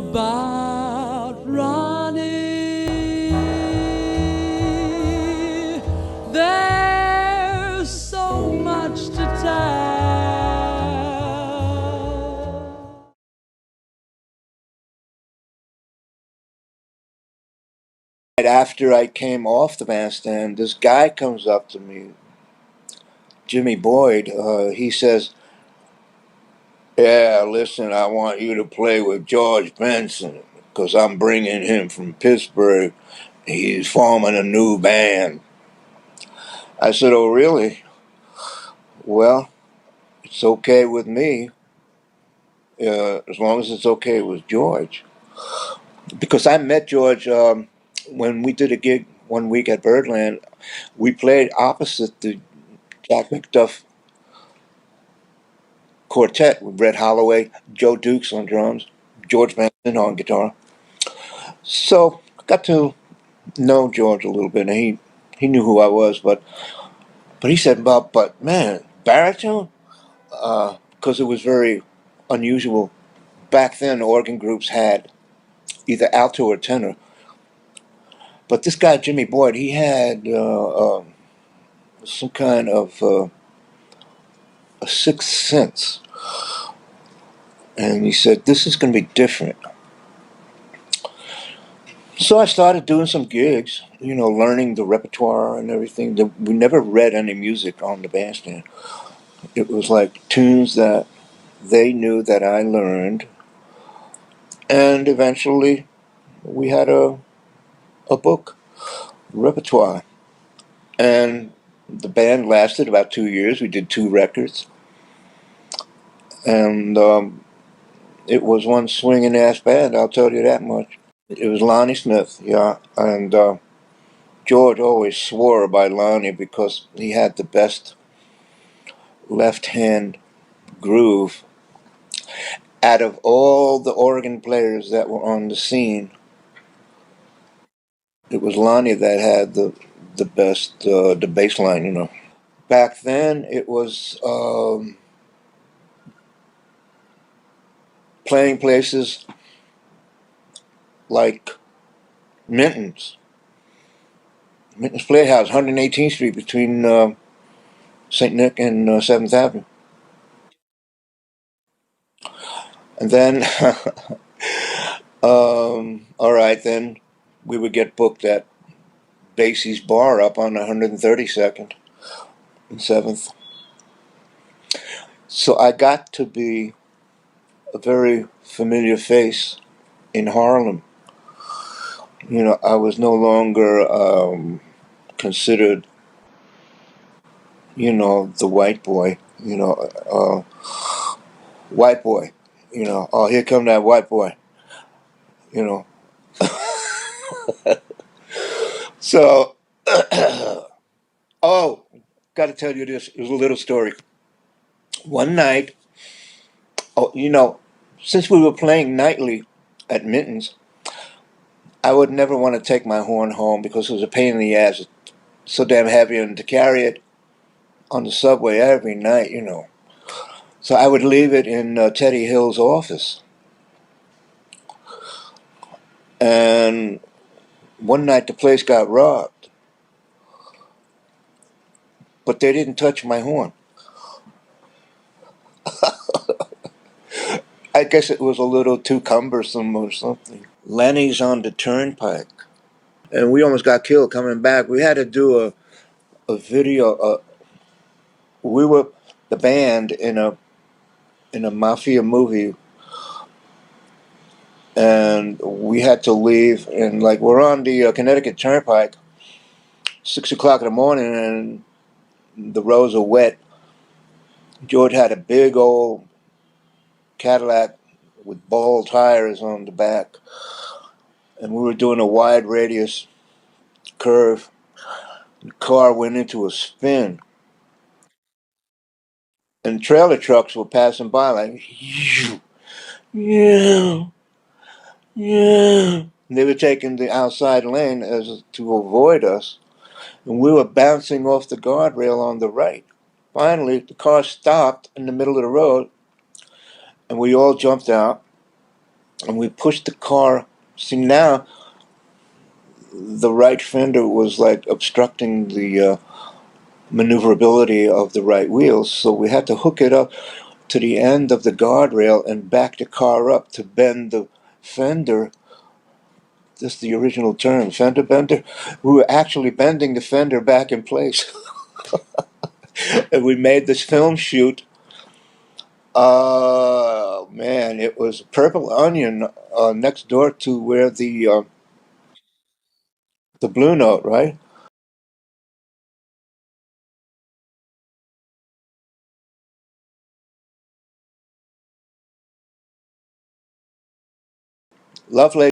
about Ronnie. There's so much to tell. After I came off the bandstand, this guy comes up to me, Jimmy Boyd. He says, "Yeah, listen, I want you to play with George Benson because I'm bringing him from Pittsburgh. He's forming a new band." I said, "Oh, really? Well, it's okay with me, as long as it's okay with George." Because I met George when we did a gig one week at Birdland. We played opposite the Jack McDuff quartet with Brett Holloway, Joe Dukes on drums, George Benson on guitar. So I got to know George a little bit, and he knew who I was, but he said, but man, baritone? Because it was very unusual. Back then, organ groups had either alto or tenor. But this guy, Jimmy Boyd, he had some kind of a sixth sense. And he said, this is going to be different. So I started doing some gigs, learning the repertoire and everything. We never read any music on the bandstand. It was like tunes that they knew that I learned. And eventually we had a book, repertoire. And the band lasted about 2 years. We did 2 records. And it was one swinging ass band, I'll tell you that much. It was Lonnie Smith, yeah. And George always swore by Lonnie because he had the best left-hand groove. Out of all the organ players that were on the scene, it was Lonnie that had the best, the bass line, Back then, it was playing places like Minton's Playhouse, 118th Street between St. Nick and 7th Avenue. And then, all right, then we would get booked at Basie's Bar up on 132nd and 7th. So I got to be a very familiar face in Harlem. I was no longer considered, the white boy, white boy, oh, here come that white boy, So, oh, got to tell you this. It was a little story. One night, since we were playing nightly at Minton's, I would never want to take my horn home because it was a pain in the ass. It's so damn heavy, and to carry it on the subway every night, So I would leave it in Teddy Hill's office. And one night the place got robbed. But they didn't touch my horn. I guess it was a little too cumbersome or something. Lenny's on the turnpike. And we almost got killed coming back. We had to do a video. We were the band in a mafia movie. And we had to leave. And we're on the Connecticut Turnpike, 6 o'clock in the morning, and the roads are wet. George had a big old Cadillac with ball tires on the back, and we were doing a wide radius curve. The car went into a spin, and trailer trucks were passing by like, yeah, yeah. And they were taking the outside lane as to avoid us, and we were bouncing off the guardrail on the right. Finally, the car stopped in the middle of the road, and we all jumped out. and we pushed the car. See, now the right fender was like obstructing the maneuverability of the right wheels, so we had to hook it up to the end of the guardrail and back the car up to bend the fender. This is the original term, fender bender. We were actually bending the fender back in place. And we made this film shoot. Man, it was Purple Onion next door to where the Blue Note, right? Lovely.